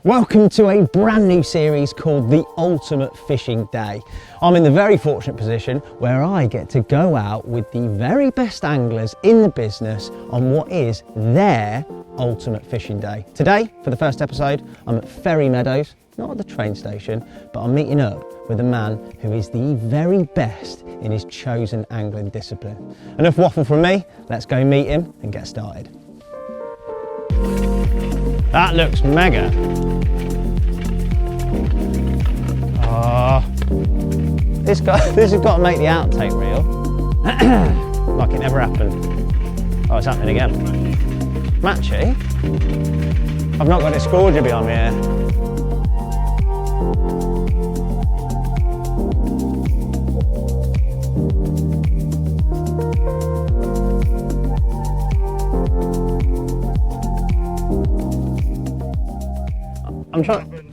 Welcome to a brand new series called The Ultimate Fishing Day. I'm in the very fortunate position where I get to go out with the very best anglers in the business on what is their ultimate fishing day. Today, for the first episode, I'm at Ferry Meadows, not at the train station, but I'm meeting up with a man who is the very best in his chosen angling discipline. Enough waffle from me, let's go meet him and get started. That looks mega. Oh, this has got to make the outtake reel. Like it never happened. Oh, it's happening again. Matchy? I've not got a scourger behind me here.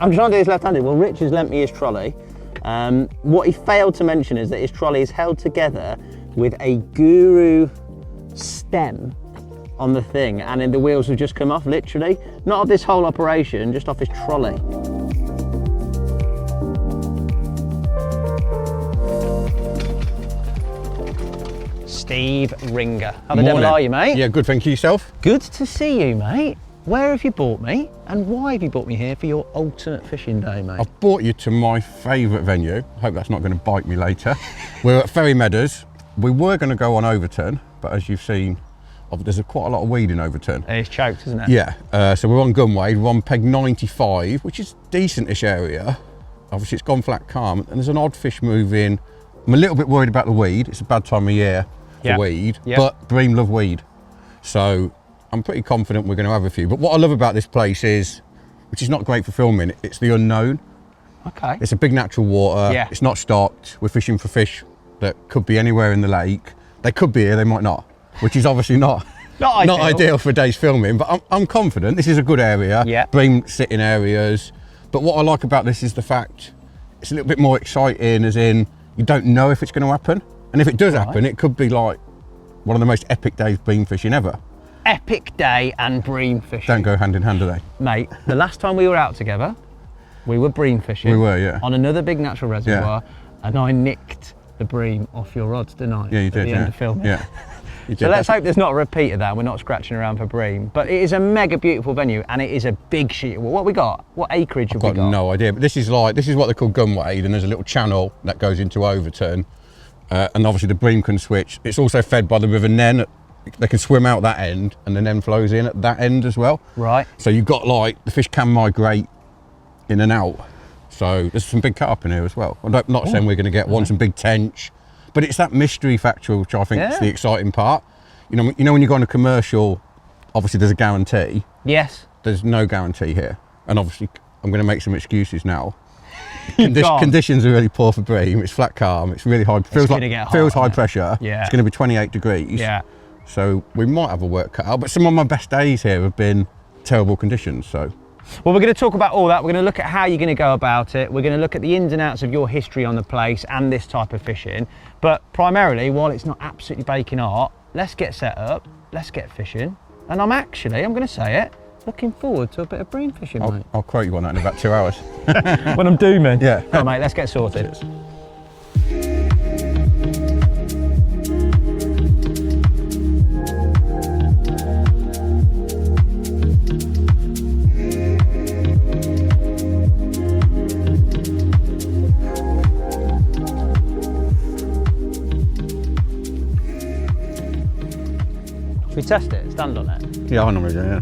I'm trying to do this left-handed. Well, Rich has lent me his trolley. What he failed to mention is that his trolley is held together with a Guru stem on the thing, and then the wheels have just come off, literally. Not of this whole operation, just off his trolley. Steve Ringer. How the devil are you, mate? Yeah, good, thank you. Yourself? Good to see you, mate. Where have you brought me, and why have you brought me here for your ultimate fishing day, mate? I've brought you to my favourite venue. I hope that's not going to bite me later. We're at Ferry Meadows. We were going to go on Overturn, but as you've seen, there's quite a lot of weed in Overturn. It's choked, isn't it? Yeah, so we're on Gunwade, we're on peg 95, which is decent-ish area. Obviously it's gone flat calm, and there's an odd fish moving. I'm a little bit worried about the weed. It's a bad time of year for weed, but BREAM love weed. So I'm pretty confident we're going to have a few. But what I love about this place is, which is not great for filming, it's the unknown. Okay. It's a big natural water. Yeah. It's not stocked. We're fishing for fish that could be anywhere in the lake. They could be here, they might not, which is obviously not ideal for a day's filming, but I'm confident. This is a good area. Yeah. BREAM sitting areas. But what I like about this is the fact it's a little bit more exciting, as in you don't know if it's going to happen. And if it does happen, it could be like one of the most epic days BREAM fishing ever. Epic day and BREAM fishing. Don't go hand in hand, do they? Mate, the last time we were out together, we were BREAM fishing. We were, yeah. On another big natural reservoir, and I nicked the BREAM off your rods, didn't I? Yeah, you did, at the end of filming. Yeah. You did. So let's hope there's not a repeat of that. We're not scratching around for BREAM. But it is a mega beautiful venue, and it is a big sheet of water. What we got? What acreage have we got? I've got no idea, but this is what they call Gunwade, and there's a little channel that goes into Overturn. And obviously the BREAM can switch. It's also fed by the River Nen. They can swim out that end, and the Nen flows in at that end as well. Right. So you've got the fish can migrate in and out. So there's some big carp in here as well. I'm not saying we're going to get some big tench, but it's that mystery factor which I think is the exciting part. You know when you go on a commercial, obviously there's a guarantee. Yes. There's no guarantee here, and obviously I'm going to make some excuses now. Conditions are really poor for BREAM. It's flat calm. It's really high. Feels high pressure. Yeah. It's going to be 28 degrees. Yeah. So we might have a work cut out, but some of my best days here have been terrible conditions. So. Well, we're going to talk about all that. We're going to look at how you're going to go about it. We're going to look at the ins and outs of your history on the place and this type of fishing. But primarily, while it's not absolutely baking hot, let's get set up, let's get fishing. And I'm going to say it, looking forward to a bit of BREAM fishing, mate. I'll quote you on that in about 2 hours. When I'm dooming. Yeah. Come on, mate, let's get sorted. Cheers. Should we test it? Stand on it? Yeah, I normally do, yeah.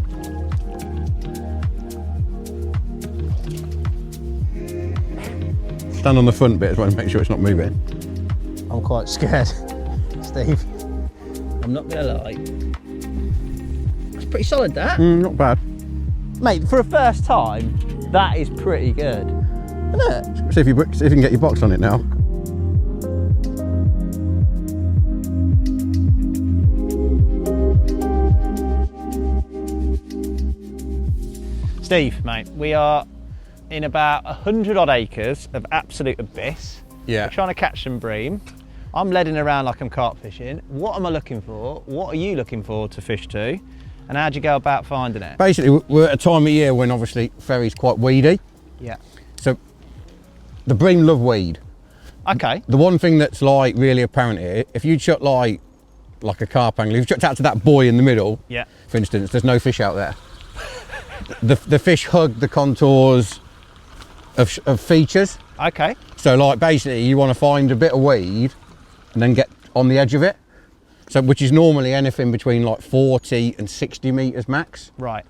Stand on the front bit as well to make sure it's not moving. I'm quite scared, Steve. I'm not gonna lie. It's pretty solid, that. Not bad. Mate, for a first time, that is pretty good, isn't it? See if you can get your box on it now. Steve, mate, we are in about 100 odd acres of absolute abyss. Yeah. We're trying to catch some BREAM. I'm leading around like I'm carp fishing. What am I looking for? What are you looking for to fish to? And how'd you go about finding it? Basically, we're at a time of year when obviously ferry's quite weedy. Yeah. So the bream love weed. Okay. The one thing that's like really apparent here, if you chuck like a carp angler, if you chucked out to that buoy in the middle, yeah, for instance, there's no fish out there. the fish hug the contours of features. Okay. So like basically you want to find a bit of weed and then get on the edge of it. So which is normally anything between like 40 and 60 metres max. Right.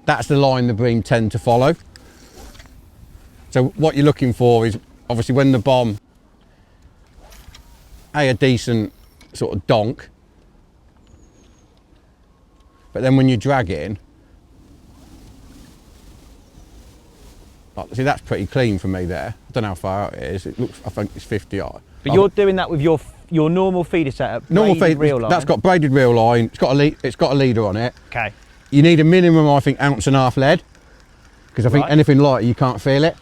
That's the line the bream tend to follow. So what you're looking for is obviously when the bomb a decent sort of donk, but then when you drag in, see that's pretty clean for me there. I don't know how far out it is. It looks, I think it's 50 odd. But you're doing that with your normal feeder setup. Normal feeder reel line. That's got braided reel line. It's got a leader on it. Okay. You need a minimum, I think, 1.5 ounce lead, because I think Right. anything lighter you can't feel it.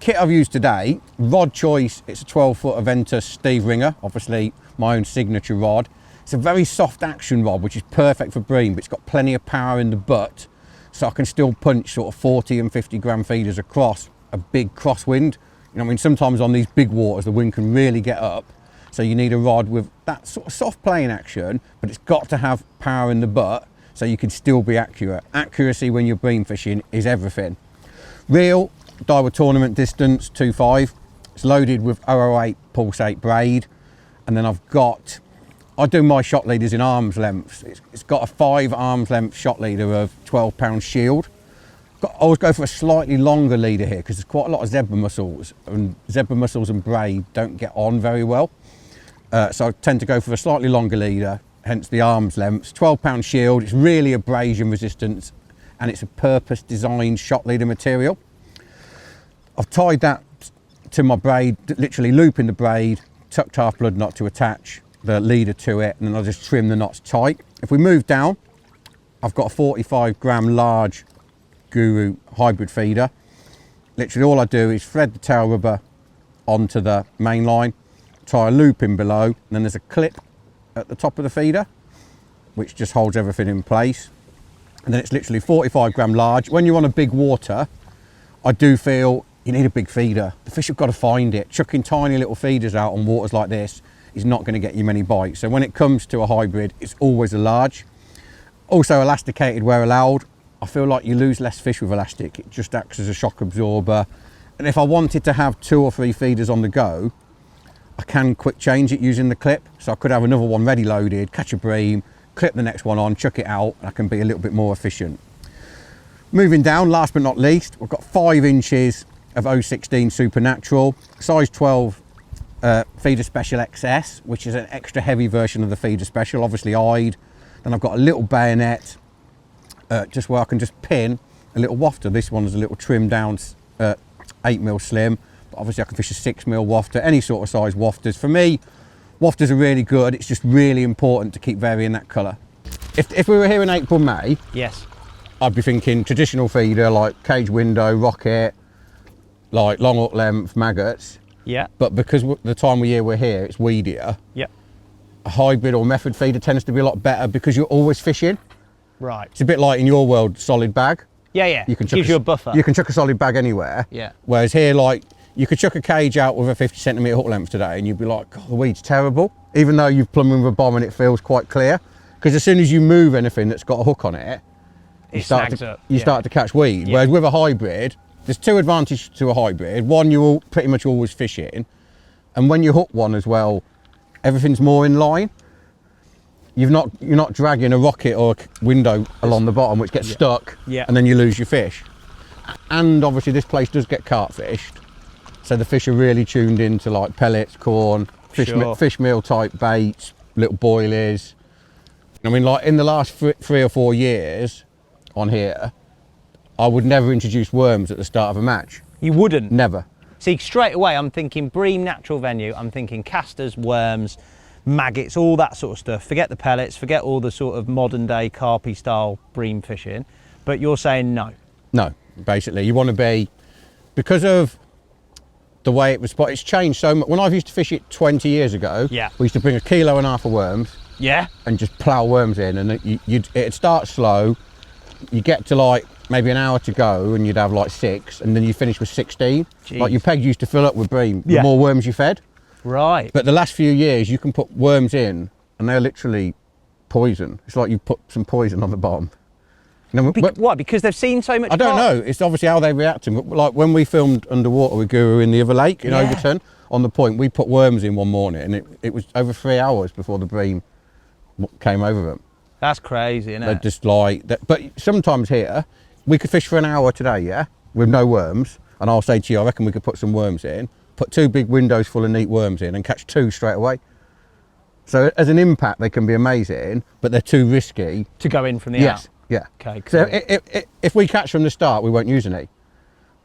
Kit I've used today, rod choice. It's a 12-foot Aventus Steve Ringer, obviously my own signature rod. It's a very soft action rod, which is perfect for bream, but it's got plenty of power in the butt, so I can still punch sort of 40 and 50 gram feeders across a big crosswind. You know, I mean, sometimes on these big waters, the wind can really get up. So you need a rod with that sort of soft playing action, but it's got to have power in the butt so you can still be accurate. Accuracy when you're bream fishing is everything. Reel, Daiwa tournament distance, 2.5. It's loaded with 008 pulsate braid. And then I do my shot leaders in arm's lengths. It's got a 5 arm's length shot leader of 12-pound shield. I always go for a slightly longer leader here because there's quite a lot of zebra mussels, and zebra mussels and braid don't get on very well. So I tend to go for a slightly longer leader, hence the arm's lengths. 12-pound shield, it's really abrasion resistant, and it's a purpose designed shot leader material. I've tied that to my braid, literally looping the braid, tucked half blood knot to attach the leader to it, and then I'll just trim the knots tight. If we move down, I've got a 45 gram large Guru hybrid feeder. Literally all I do is thread the tail rubber onto the main line, tie a loop in below, and then there's a clip at the top of the feeder which just holds everything in place. And then it's literally 45 gram large. When you're on a big water, I do feel you need a big feeder. The fish have got to find it. Chucking tiny little feeders out on waters like this is not going to get you many bites. So when it comes to a hybrid, it's always a large. Also elasticated where allowed. I feel like you lose less fish with elastic. It just acts as a shock absorber. And if I wanted to have 2 or 3 feeders on the go, I can quick change it using the clip. So I could have another one ready loaded, catch a bream, clip the next one on, chuck it out, and I can be a little bit more efficient. Moving down, last but not least, we've got 5 inches of 016 Supernatural, size 12 Feeder Special XS, which is an extra heavy version of the Feeder Special, obviously eyed. Then I've got a little bayonet, just where I can just pin a little wafter. This one's a little trimmed down 8mm slim, but obviously I can fish a 6mm wafter, any sort of size wafters. For me, wafters are really good. It's just really important to keep varying that colour. If we were here in April, May, yes, I'd be thinking traditional feeder like cage window, rocket, like long hook length, maggots. Yeah. But because the time of year we're here, it's weedier. Yeah. A hybrid or method feeder tends to be a lot better because you're always fishing. Right. It's a bit like in your world, solid bag. Yeah, yeah. You can chuck gives you a buffer. You can chuck a solid bag anywhere. Yeah. Whereas here, like, you could chuck a cage out with a 50cm hook length today and you'd be like, God, the weed's terrible. Even though you've plumbed with a bomb and it feels quite clear. Because as soon as you move anything that's got a hook on it, you start to catch weed. Yeah. Whereas with a hybrid, there's 2 advantages to a hybrid. One, you're pretty much always fishing. And when you hook one as well, everything's more in line. You're not dragging a rocket or a window along the bottom, which gets stuck, and then you lose your fish. And obviously this place does get carp fished, so the fish are really tuned into like pellets, corn, fish meal type baits, little boilies. I mean, like in the last 3 or 4 years on here, I would never introduce worms at the start of a match. You wouldn't? Never. See, straight away I'm thinking bream natural venue, I'm thinking casters, worms, maggots, all that sort of stuff. Forget the pellets, forget all the sort of modern day carpy style bream fishing. But you're saying no? No, basically you want to be, because of the way it was spotted, it's changed so much. When I used to fish it 20 years ago, we used to bring 1.5 kilos of worms, Yeah. and just plough worms in, and it'd start slow. You get to like maybe an hour to go, and you'd have like 6, and then you finish with 16. Jeez. Like your pegs used to fill up with bream, the Yeah. more worms you fed. Right. But the last few years, you can put worms in, and they're literally poison. It's like you put some poison on the bottom. You know, What? Because they've seen so much. I don't know. It's obviously how they react to them. Like when we filmed underwater with Guru in the other lake in Overton, on the point, we put worms in one morning, and it was over 3 hours before the bream came over them. That's crazy, isn't They're it? just like that. But sometimes here, we could fish for an hour today, yeah, with no worms, and I'll say to you, I reckon we could put some worms in, put 2 big windows full of neat worms in, and catch 2 straight away. So as an impact, they can be amazing, but they're too risky To go in from the out. Yeah. Okay, cool. So if we catch from the start, we won't use any.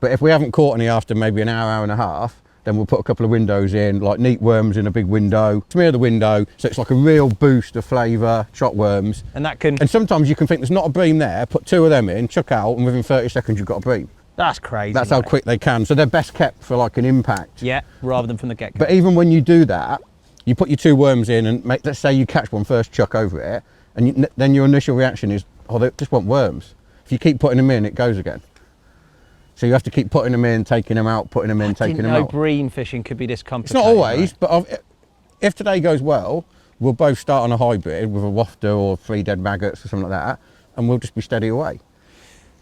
But if we haven't caught any after maybe an hour, hour and a half, then we'll put a couple of windows in, like neat worms in a big window, smear the window, so it's like a real boost of flavour, shot worms. And that can. And sometimes you can think there's not a bream there, put 2 of them in, chuck out, and within 30 seconds you've got a bream. That's crazy. That's how mate. quick they can. So they're best kept for like an impact. Yeah, rather than from the get-go. But even when you do that, you put your 2 worms in, and let's say you catch one first, chuck over it, and then your initial reaction is, oh, they just want worms. If you keep putting them in, it goes again. So you have to keep putting them in, taking them out, putting them in, taking them out. Bream fishing could be this It's complicated. not always, mate. but if today goes well, we'll both start on a hybrid with a wafter or 3 dead maggots or something like that, and we'll just be steady away.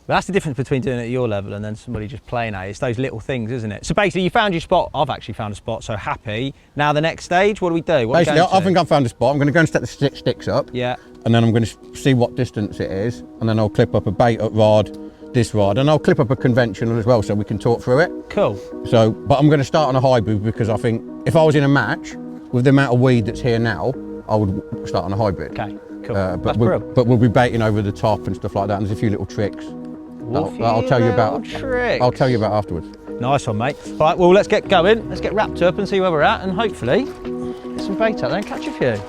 But that's the difference between doing it at your level and then somebody just playing at it. It's those little things, isn't it? So basically, you found your spot. I've actually found a spot, so happy. Now the next stage, what do we do? What Basically, I think I've found a spot. I'm going to go and set the sticks up. Yeah. And then I'm going to see what distance it is, and then I'll clip up a bait up rod, this rod, and I'll clip up a conventional as well, so we can talk through it. Cool. So, but I'm going to start on a hybrid, because I think if I was in a match with the amount of weed that's here now, I would start on a hybrid. Okay. Cool. But That's we'll, brilliant. but we'll be baiting over the top and stuff like that. And there's a few little tricks that I'll tell you about. Tricks. I'll tell you about afterwards. Nice one, mate. All right, well, let's get going. Let's get wrapped up and see where we're at, and hopefully get some bait out there and catch a few.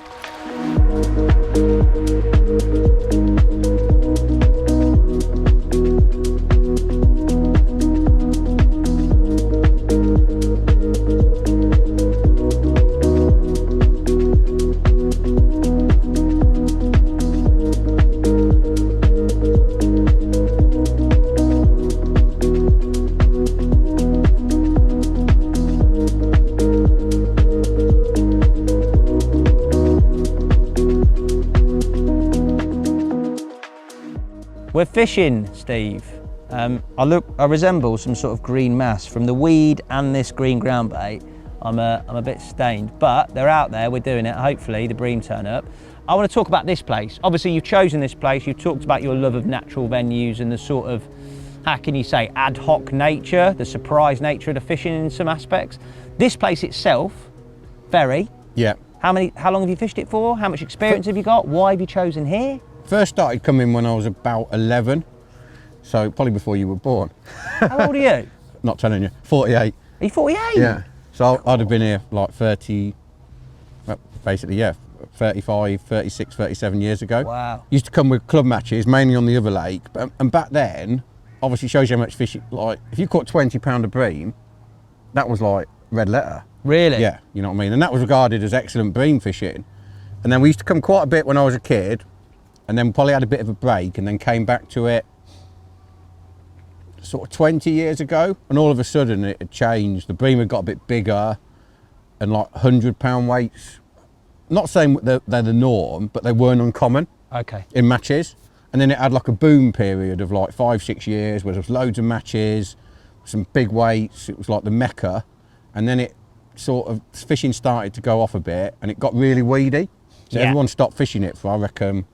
We're fishing, Steve. I resemble some sort of green mass from the weed and this green ground bait. I'm a bit stained, but they're out there. We're doing it. Hopefully, the bream turn up. I want to talk about this place. Obviously, you've chosen this place. You've talked about your love of natural venues and the sort of, how can you say, ad hoc nature, the surprise nature of the fishing in some aspects. This place itself, ferry. Yeah. How long have you fished it for? How much experience have you got? Why have you chosen here? First started coming when I was about 11, so probably before you were born. How old are you? Not telling you. 48. Are you 48? Yeah. So I'd have been here like 30, well, basically, yeah, 35, 36, 37 years ago. Wow. Used to come with club matches, mainly on the other lake. And back then, obviously shows you how much fish, like, if you caught £20 of bream, that was like red letter. Really? Yeah, you know what I mean? And that was regarded as excellent bream fishing. And then we used to come quite a bit when I was a kid, and then probably had a bit of a break, and then came back to it sort of 20 years ago, and all of a sudden it had changed. The bream had got a bit bigger, and like £100 weights, not saying they're the norm, but they weren't uncommon. Okay. In matches. And then it had like a boom period of like 5-6 years where there was loads of matches, some big weights. It was like the mecca. And then it sort of, fishing started to go off a bit, and it got really weedy. So everyone stopped fishing it for, I reckon,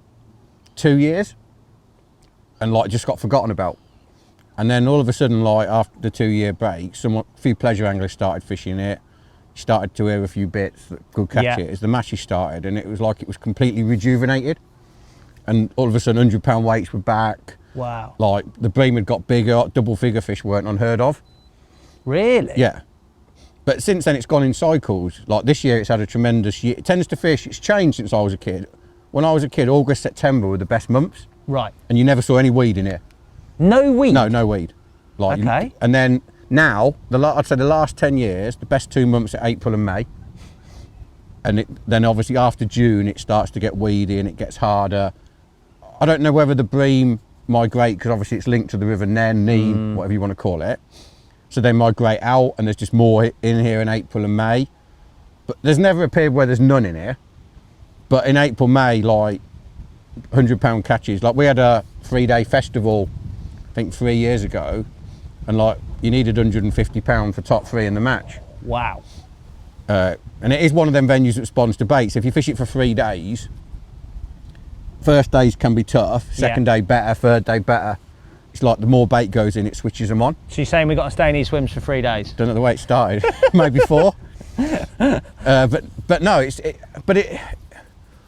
2 years, and like just got forgotten about. And then all of a sudden, like after the 2-year break, a few pleasure anglers started fishing it. Started to hear a few bits that could catch it as the matches started, and it was like it was completely rejuvenated. And all of a sudden, £100 weights were back. Wow. Like the bream had got bigger, double figure fish weren't unheard of. Really? Yeah. But since then, it's gone in cycles. Like this year, it's had a tremendous year. It tends to fish. It's changed since I was a kid. When I was a kid, August, September were the best months. Right. And you never saw any weed in here. No weed? No weed. Like, okay. And then now, I'd say the last 10 years, the best 2 months are April and May. And then obviously after June it starts to get weedy and it gets harder. I don't know whether the bream migrate, because obviously it's linked to the River Nene, whatever you want to call it. So they migrate out and there's just more in here in April and May. But there's never a period where there's none in here. But in April, May, like £100 catches. Like we had a 3-day festival, I think 3 years ago, and like you needed £150 for top 3 in the match. Wow. And it is one of them venues that responds to bait. So if you fish it for 3 days, first days can be tough, second day better, third day better. It's like the more bait goes in, it switches them on. So you're saying we've got to stay in these swims for 3 days? Don't know the way it started, maybe 4. But no,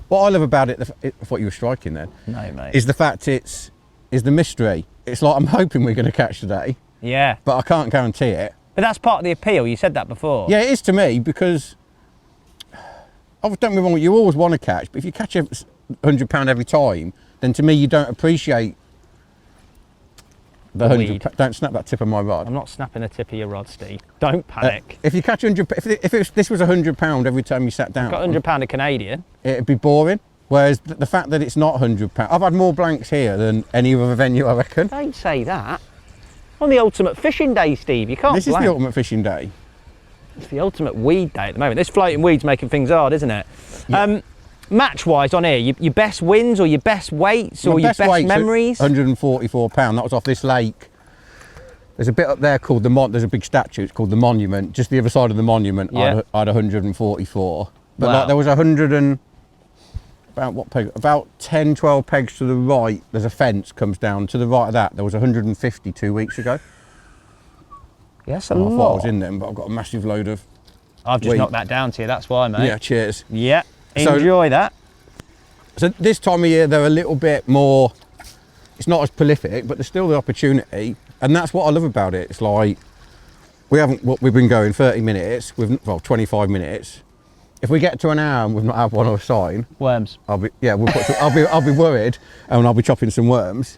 what I love about it, I thought you were striking then. No, mate. Is the fact is the mystery. It's like I'm hoping we're going to catch today. Yeah. But I can't guarantee it. But that's part of the appeal. You said that before. Yeah, it is to me, because don't get me wrong, you always want to catch, but if you catch £100 every time, then to me you don't appreciate the £100. Don't snap that tip of my rod. I'm not snapping the tip of your rod, Steve. Don't panic. If you catch £100, this was £100 every time you sat down, Got £100 a Canadian. It'd be boring. Whereas the fact that it's not £100, I've had more blanks here than any other venue, I reckon. Don't say that. On the ultimate fishing day, Steve, you can't This blank. is the ultimate fishing day. It's the ultimate weed day at the moment. This floating weed's making things hard, isn't it? Yeah. Match-wise on here, your best wins or your best weights or your best memories? £144. That was off this lake. There's a bit up there called there's a big statue, it's called the Monument. Just the other side of the Monument, yeah. I had 144. But wow. like there was 100 and, about 10, 12 pegs to the right, there's a fence comes down. To the right of that, there was 150 2 weeks ago. Yes, I thought I was in them, but I've got a massive load of I've just weed. knocked that down to you, that's why, mate. Yeah, cheers. Yeah, enjoy that. So this time of year, they're a little bit more, it's not as prolific, but there's still the opportunity. And that's what I love about it. It's like, we've been going 30 minutes, 25 minutes. If we get to an hour and we've not had one or a sign, worms. I'll be worried, and I'll be chopping some worms.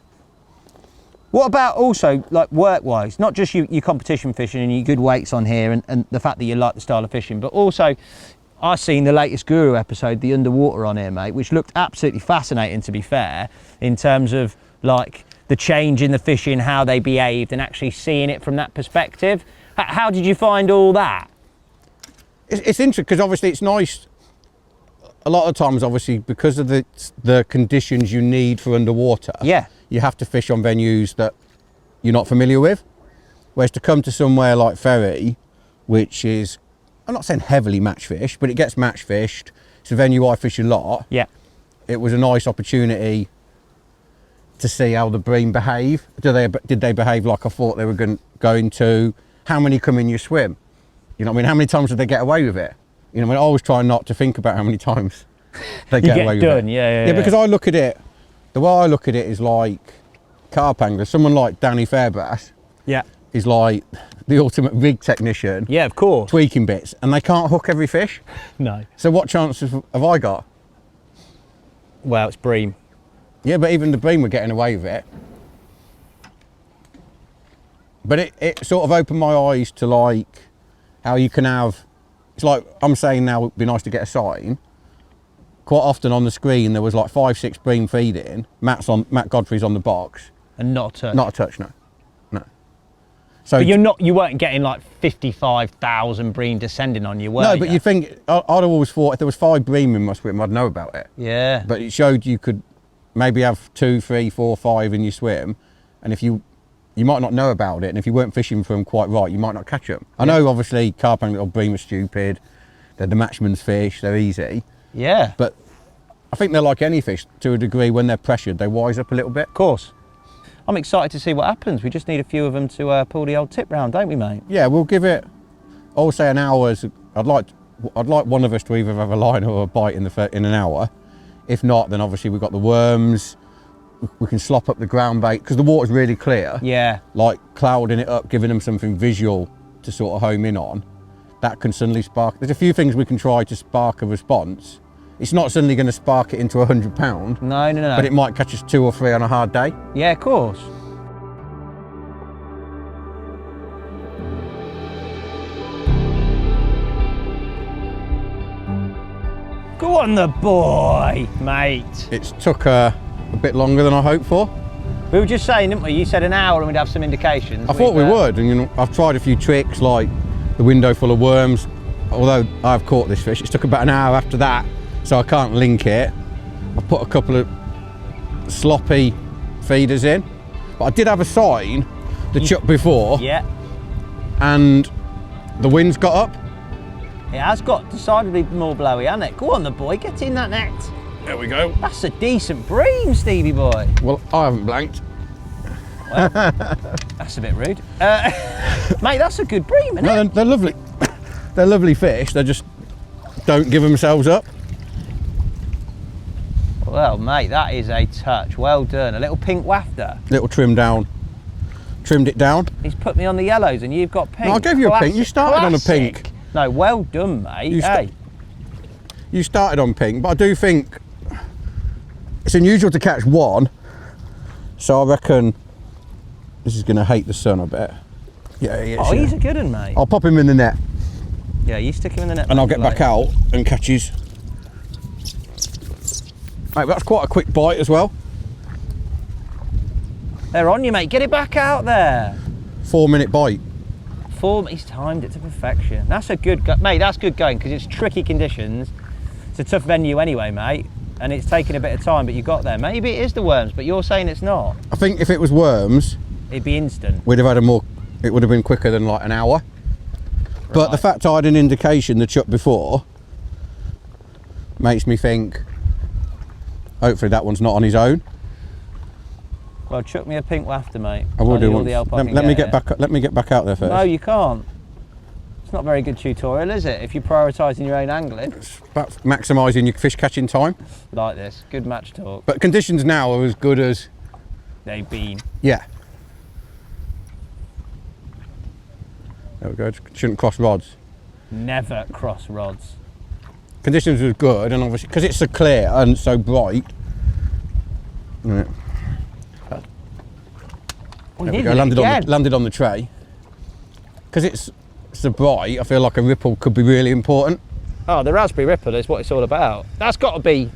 What about also like work-wise, not just your competition fishing and your good weights on here and the fact that you like the style of fishing, but also I've seen the latest Guru episode, the underwater on here, mate, which looked absolutely fascinating, to be fair, in terms of like the change in the fishing, how they behaved, and actually seeing it from that perspective. How did you find all that? It's interesting, because obviously it's nice. A lot of times, obviously, because of the conditions you need for underwater, yeah, you have to fish on venues that you're not familiar with. Whereas to come to somewhere like Ferry, which is, I'm not saying heavily match fished, but it gets match fished. It's a venue I fish a lot. Yeah. It was a nice opportunity to see how the bream behave. Did they behave like I thought they were going to? How many come in your swim? You know what I mean? How many times did they get away with it? You know what I mean? I always try not to think about how many times they get away with it. Yeah, because I look at it, the way I look at it is like carp anglers. Someone like Danny Fairbrass, yeah, is like the ultimate rig technician. Yeah, of course. Tweaking bits, and they can't hook every fish. No. So what chances have I got? Well, it's bream. Yeah, but even the bream were getting away with it. But it sort of opened my eyes to like how you can have, it's like I'm saying now it'd be nice to get a sign. Quite often on the screen there was like 5, 6 bream feeding. Matt Godfrey's on the box. And not a touch. Not a touch, no. So but you weren't getting like 55,000 bream descending on you, were you? No, but you'd think, I'd always thought if there was 5 bream in my swim, I'd know about it. Yeah. But it showed you could maybe have 2, 3, 4, 5 in your swim, and if you might not know about it, and if you weren't fishing for them quite right, you might not catch them. I know obviously carp angling or bream are stupid, they're the matchman's fish, they're easy. Yeah. But I think they're like any fish to a degree. When they're pressured, they wise up a little bit. Of course. I'm excited to see what happens. We just need a few of them to pull the old tip round, don't we, mate? Yeah, we'll give it, I would say an hour. I'd like one of us to either have a line or a bite in an hour. If not, then obviously we've got the worms. We can slop up the ground bait because the water's really clear. Yeah. Like clouding it up, giving them something visual to sort of home in on. That can suddenly spark. There's a few things we can try to spark a response. It's not suddenly going to spark it into £100. No. But it might catch us 2 or 3 on a hard day. Yeah, of course. Go on the boy, mate. It's took a bit longer than I hoped for. We were just saying, didn't we? You said an hour and we'd have some indications. I thought we would, and you know, I've tried a few tricks like the window full of worms. Although I've caught this fish, it's took about an hour after that, so I can't link it. I put a couple of sloppy feeders in, but I did have a sign the chuck before. Yeah. And the wind's got up. It has got decidedly more blowy, hasn't it? Go on the boy, get in that net. There we go. That's a decent bream, Stevie boy. Well, I haven't blanked. Well, that's a bit rude. Mate, that's a good bream, isn't No, it? they're lovely. They're lovely fish. They just don't give themselves up. Well, mate, that is a touch. Well done. A little pink wafter. Little trim down. Trimmed it down. He's put me on the yellows and you've got pink. No, I gave you a pink. You started on a Classic. pink. No, well done, mate. Hey. You started on pink, but I do think it's unusual to catch one. So I reckon this is going to hate the sun, I bet. Yeah, he is. Oh, he's a good one, mate. I'll pop him in the net. Yeah, you stick him in the net. And I'll get back out and catch his. Mate, that's quite a quick bite as well. They're on you, mate. Get it back out there. 4-minute bite. He's timed it to perfection. That's a good, mate, that's good going because it's tricky conditions. It's a tough venue anyway, mate. And it's taken a bit of time, but you got there. Maybe it is the worms, but you're saying it's not. I think if it was worms, it'd be instant. We'd have had it would have been quicker than like an hour. Right. But the fact I had an indication the chuck before makes me think hopefully that one's not on his own. Well, chuck me a pink wafter, mate. I will do. Let me get back out there first. No, you can't. It's not a very good tutorial, is it? If you're prioritising your own angling. It's about maximising your fish catching time. Like this. Good match talk. But conditions now are as good as they've been. Yeah. There we go. Shouldn't cross rods. Never cross rods. Conditions are good, and obviously because it's so clear and so bright. Yeah. There we go. Landed on the tray. Because it's so bright, I feel like a ripple could be really important. Oh, the raspberry ripple is what it's all about. That's got to be,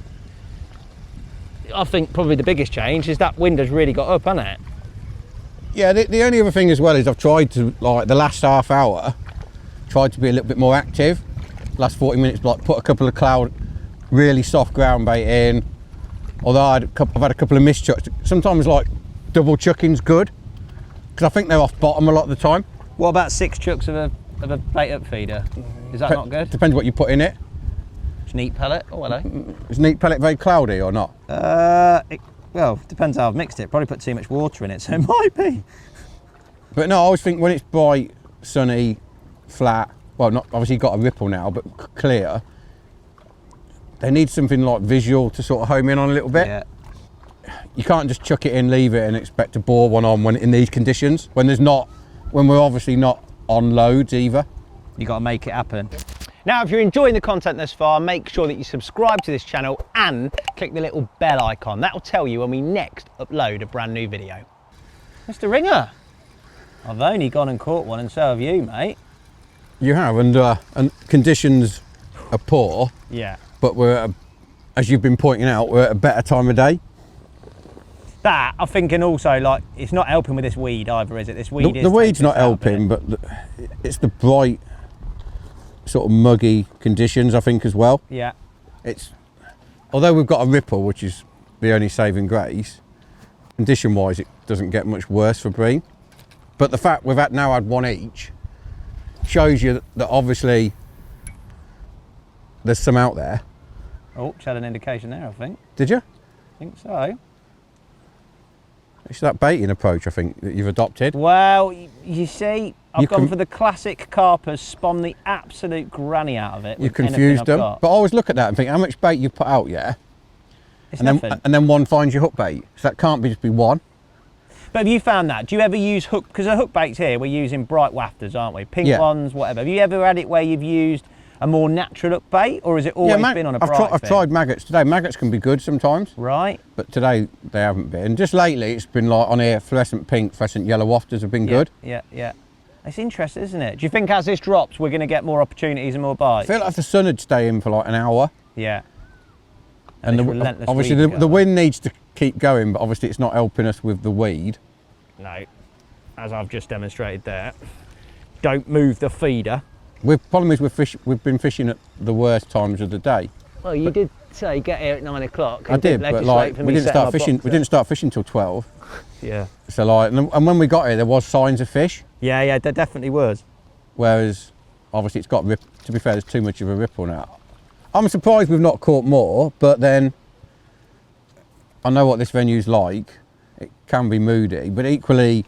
I think, probably the biggest change is that wind has really got up, hasn't it? Yeah, the only other thing as well is I've tried to, like the last half hour, tried to be a little bit more active. Last 40 minutes, like put a couple of cloud, really soft ground bait in. Although I've had a couple of missed chucks. Sometimes like double chucking's good, because I think they're off bottom a lot of the time. What about 6 chucks of a bait up feeder? Is that not good? Depends what you put in it. It's neat pellet. Oh, hello. Is neat pellet very cloudy or not? Well, depends how I've mixed it. Probably put too much water in it, so it might be. But no, I always think when it's bright, sunny, flat, well, not obviously got a ripple now, but clear, they need something like visual to sort of home in on a little bit. Yeah. You can't just chuck it in, leave it, and expect to bore one on when in these conditions. When we're obviously not on loads either. You got to make it happen. Now, if you're enjoying the content thus far, make sure that you subscribe to this channel and click the little bell icon. That will tell you when we next upload a brand new video. Mr. Ringer, I've only gone and caught one, and so have you, mate. You have, and conditions are poor. Yeah. But as you've been pointing out, we're at a better time of day. That, I'm thinking also, like, it's not helping with this weed either, is it? This weed the weed's not helping, but it's the bright, sort of muggy conditions, I think, as well. Yeah. Although we've got a ripple, which is the only saving grace, condition-wise, it doesn't get much worse for bream. But the fact we've now had one each shows you that obviously there's some out there. Oh, just had an indication there, I think. Did you? I think so. It's that baiting approach, I think, that you've adopted. Well, you see, I've gone for the classic carpers, spawn the absolute granny out of it. You confused them. But I always look at that and think, how much bait you've put out, yeah? It's nothing. And then one finds your hook bait. So that can't just be one. But have you found that? Do you ever use hook? Because the hook baits here, we're using bright wafters, aren't we? Pink ones, whatever. Have you ever had it where you've used a more natural hook bait, or has it always been on a bright I've tried maggots today. Maggots can be good sometimes. Right. But today they haven't been. Just lately it's been like on here, fluorescent pink, fluorescent yellow wafters have been good. Yeah, yeah. It's interesting, isn't it? Do you think as this drops, we're going to get more opportunities and more bites? I feel like if the sun would stay in for like an hour, Yeah. And obviously the wind needs to keep going, but obviously it's not helping us with the weed. No, as I've just demonstrated there. Don't move the feeder. Problem is we've been fishing at the worst times of the day. Well, you did say get here at 9 o'clock. I did, but like we didn't start fishing. We didn't start fishing till 12. Yeah. So like, and when we got here, there was signs of fish. Yeah, yeah, there definitely was. Whereas, obviously, it's got to be fair, there's too much of a ripple now. I'm surprised we've not caught more, but then I know what this venue's like. It can be moody, but equally,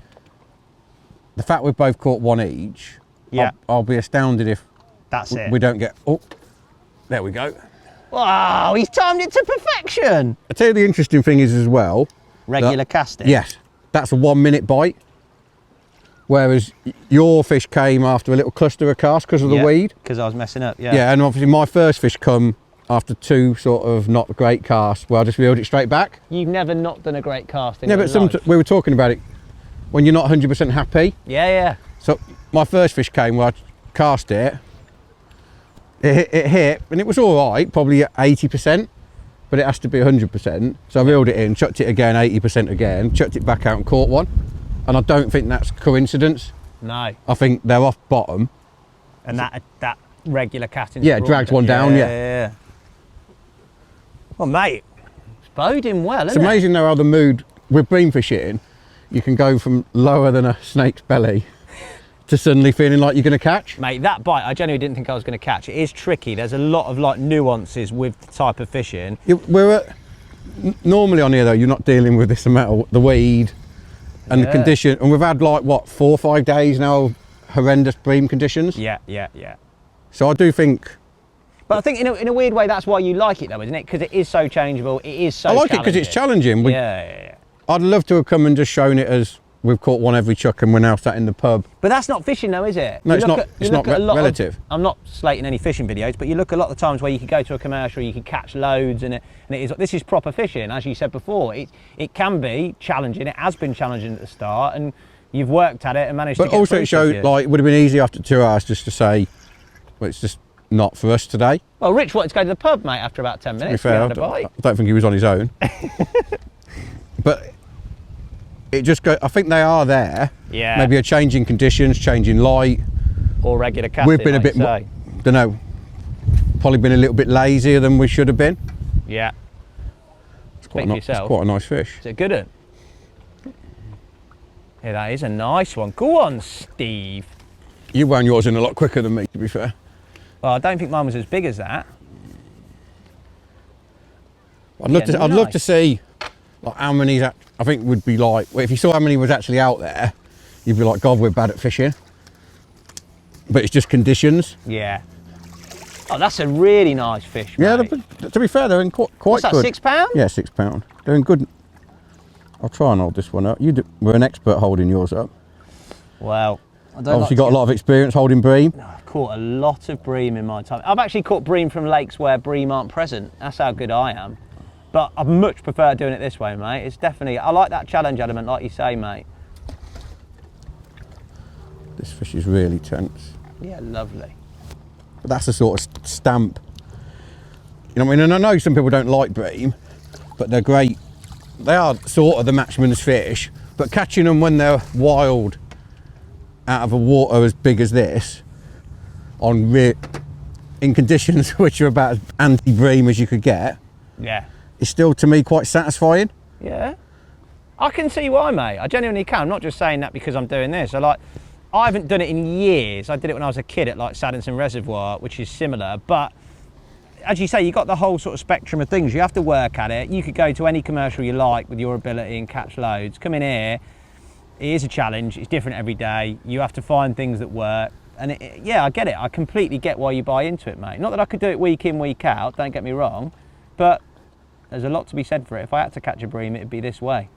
the fact we've both caught one each. Yeah. I'll be astounded if we don't get. Oh, there we go. Wow, he's timed it to perfection. I tell you, the interesting thing is as well. Regular casting. Yes, that's a 1 minute bite. Whereas your fish came after a little cluster of casts because of the weed. Because I was messing up, yeah. Yeah, and obviously my first fish come after 2 sort of not great casts where I just reeled it straight back. You've never not done a great cast in your life. But we were talking about it when you're not 100% happy. Yeah, yeah. So my first fish came where I cast it. It hit, and it was all right, probably at 80%, but it has to be 100%. So I reeled it in, chucked it again, 80% again, chucked it back out and caught one. And I don't think that's coincidence. No. I think they're off bottom. And that regular casting. Yeah, dragged one down, yeah. Well, mate, it's boding well, isn't it? It's amazing though how the mood, with bream fishing, you can go from lower than a snake's belly to suddenly feeling like you're going to catch. Mate, that bite, I genuinely didn't think I was going to catch. It is tricky. There's a lot of like nuances with the type of fishing. Normally on here though, you're not dealing with this amount of the weed and the condition. And we've had like, what, 4 or 5 days now of horrendous bream conditions. Yeah, yeah, yeah. So I do think... But I think in a weird way, that's why you like it though, isn't it? Because it is so changeable. It is so I like it because it's challenging. Yeah. I'd love to have come and just shown it as we've caught one every chuck and we're now sat in the pub. But that's not fishing though, is it? No, it's not relative. I'm not slating any fishing videos, but you look a lot of the times where you could go to a commercial, you could catch loads, and this is proper fishing, as you said before. It can be challenging. It has been challenging at the start, and you've worked at it and managed to get through. But also it showed, like, it would have been easy after 2 hours just to say, well, it's just not for us today. Well, Rich wanted to go to the pub, mate, after about 10 minutes. To be fair, I don't think he was on his own. But it just goes, I think they are there. Yeah. Maybe a change in conditions, change in light. Or regular casting. We've been a bit more, don't know, probably been a little bit lazier than we should have been. Yeah. It's quite a nice fish. Is it good? Yeah, that is a nice one. Go on, Steve. You wound yours in a lot quicker than me, to be fair. Well, I don't think mine was as big as that. I'd love to see like how many that I think would be like. Well, if you saw how many was actually out there, you'd be like, God, we're bad at fishing. But it's just conditions. Yeah. Oh, that's a really nice fish, mate. Yeah, to be fair, they're in quite What's good. That, £6? Yeah, £6. They're in good. I'll try and hold this one up. We're an expert holding yours up. Well, I don't obviously got a lot of experience holding bream. I've caught a lot of bream in my time. I've actually caught bream from lakes where bream aren't present. That's how good I am. But I much prefer doing it this way, mate. It's definitely, I like that challenge element, like you say, mate. This fish is really tense. Yeah, lovely. But that's a sort of stamp. You know what I mean? And I know some people don't like bream, but they're great. They are sort of the matchman's fish, but catching them when they're wild out of a water as big as this, in conditions which are about as anti-bream as you could get, yeah, is still to me quite satisfying. Yeah, I can see why, mate. I genuinely can. I'm not just saying that because I'm doing this. I haven't done it in years. I did it when I was a kid at like Saddington Reservoir, which is similar, but as you say, you've got the whole sort of spectrum of things. You have to work at it. You could go to any commercial you like with your ability and catch loads. Come in here, it is a challenge. It's different every day. You have to find things that work. And yeah, I get it. I completely get why you buy into it, mate. Not that I could do it week in, week out, don't get me wrong, but there's a lot to be said for it. If I had to catch a bream, it'd be this way.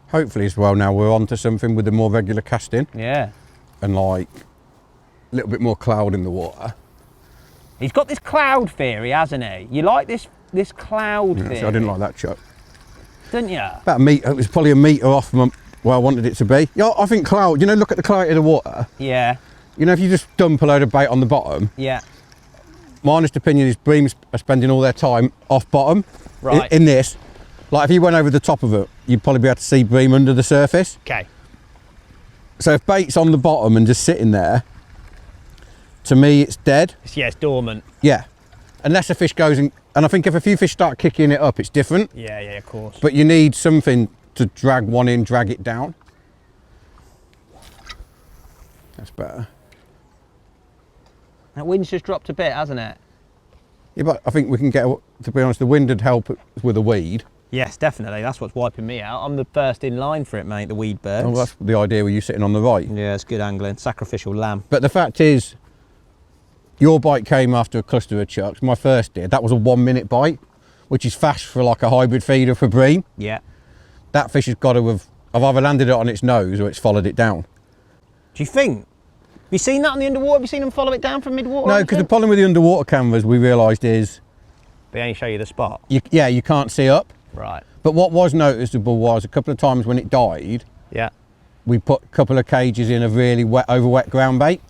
Hopefully as well now we're onto something with the more regular casting. Yeah. And like a little bit more cloud in the water. He's got this cloud theory, hasn't he? You like this cloud theory? So I didn't like that chuck. Didn't you? About a metre, it was probably a metre off from where I wanted it to be. Yeah, I think cloud, you know, look at the clarity of the water. Yeah. You know, if you just dump a load of bait on the bottom. Yeah. my honest opinion is breams are spending all their time off bottom. Right. In this. Like if you went over the top of it, you'd probably be able to see bream under the surface. Okay. So if bait's on the bottom and just sitting there, to me it's dead. Yeah, it's dormant. Yeah. Unless a fish goes in, and I think if a few fish start kicking it up, it's different. Yeah, of course. But you need something to drag one in, drag it down. That's better. That wind's just dropped a bit, hasn't it? Yeah, but I think we can get, to be honest, the wind would help with a weed. Yes, definitely. That's what's wiping me out. I'm the first in line for it, mate, the weed birds. Oh, that's the idea with you sitting on the right. Yeah, it's good angling. Sacrificial lamb. But the fact is, your bite came after a cluster of chucks. My first did. That was a 1 minute bite, which is fast for like a hybrid feeder for bream. Yeah. That fish has got to have, I've either landed it on its nose or it's followed it down. Do you think? Have you seen that on the underwater? Have you seen them follow it down from mid-water? No, because the problem with the underwater cameras, we realised is... They only show you the spot. you can't see up. Right. But what was noticeable was a couple of times when it died, Yeah. we put a couple of cages in of really wet, over wet ground bait.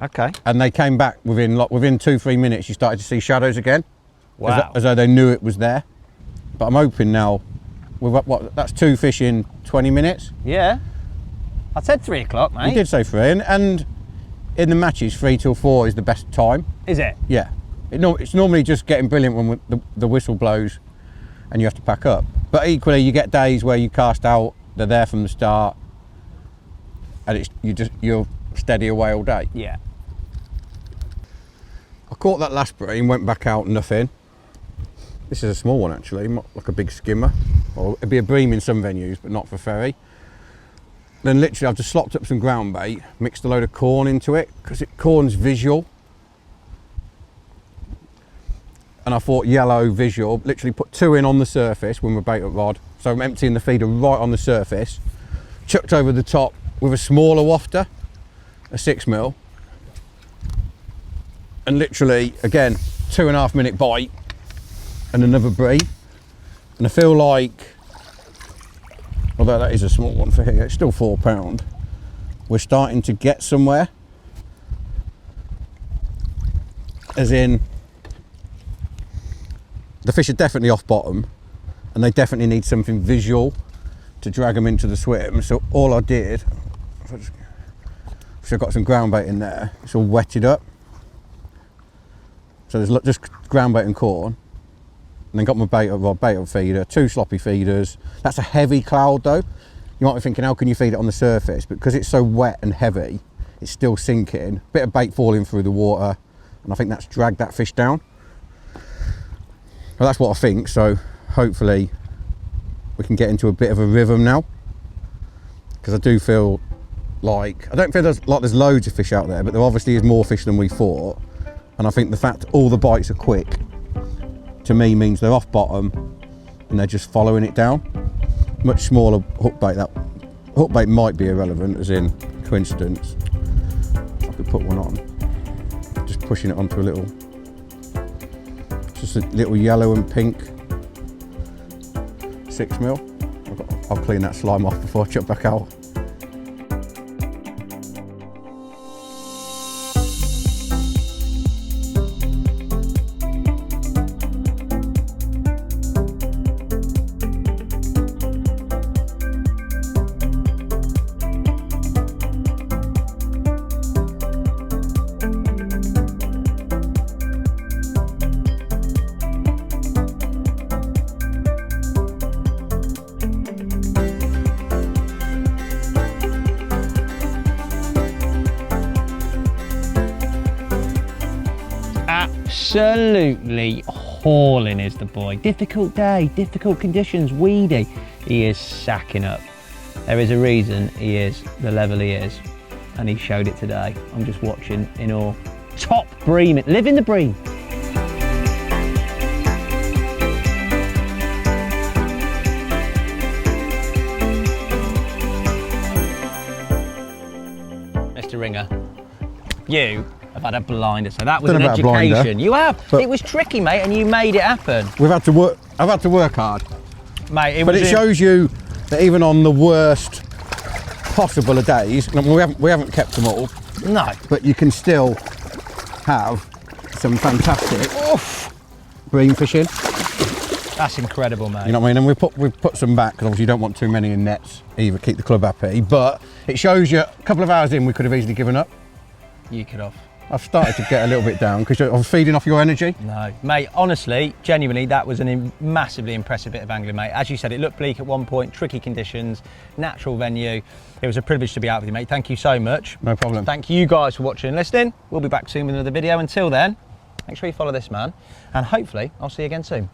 Okay. And they came back within 2-3 minutes, you started to see shadows again. Wow. As though they knew it was there. But I'm hoping now, that's 2 fish in 20 minutes. Yeah. I said 3 o'clock, mate. You did say 3, and in the matches, 3 till 4 is the best time. Is it? Yeah. It's normally just getting brilliant when the whistle blows and you have to pack up. But equally, you get days where you cast out, they're there from the start, and you're steady away all day. Yeah. I caught that last bream, went back out, nothing. This is a small one actually, like a big skimmer. Or it'd be a bream in some venues, but not for ferry. Then literally I've just slopped up some ground bait, mixed a load of corn into it, because corn's visual. And I thought yellow, visual, literally put 2 in on the surface when we're bait up rod. So I'm emptying the feeder right on the surface, chucked over the top with a smaller wafter, a 6mm. And literally, again, 2.5 minute bite and another bream. And I feel like, although that is a small one for here, it's still £4. We're starting to get somewhere. As in, the fish are definitely off bottom and they definitely need something visual to drag them into the swim. So all I did, so I've got some ground bait in there, it's all wetted up. So there's just ground bait and corn. And then got my bait up feeder, 2 sloppy feeders. That's a heavy cloud though. You might be thinking, how can you feed it on the surface? But because it's so wet and heavy, it's still sinking. Bit of bait falling through the water, and I think that's dragged that fish down. Well, that's what I think, so hopefully we can get into a bit of a rhythm now. Because I do feel like, I don't feel there's loads of fish out there, but there obviously is more fish than we thought. And I think the fact all the bites are quick, to me means they're off bottom and they're just following it down. Much smaller hook bait, that hook bait might be irrelevant, as in coincidence. If I could put one on, just pushing it onto a little, just a little yellow and pink 6mm. I'll clean that slime off before I chuck back out. Absolutely hauling is the boy. Difficult day, difficult conditions, weedy. He is sacking up. There is a reason he is the level he is, and he showed it today. I'm just watching in awe. Top bream, living the bream. Mr. Ringer, you have had a blinder, so that was an education. You have. It was tricky, mate, and you made it happen. I've had to work hard, mate. But it shows you that even on the worst possible of days, we haven't kept them all. No. But you can still have some fantastic bream fishing. That's incredible, mate. You know what I mean? And we've put some back because obviously you don't want too many in nets either, keep the club happy. But it shows you a couple of hours in we could have easily given up. You could have. I've started to get a little bit down because I'm feeding off your energy. No, mate, honestly, genuinely, that was a massively impressive bit of angling, mate. As you said, it looked bleak at one point, tricky conditions, natural venue. It was a privilege to be out with you, mate. Thank you so much. No problem. Thank you guys for watching and listening. We'll be back soon with another video. Until then, make sure you follow this man, and hopefully I'll see you again soon.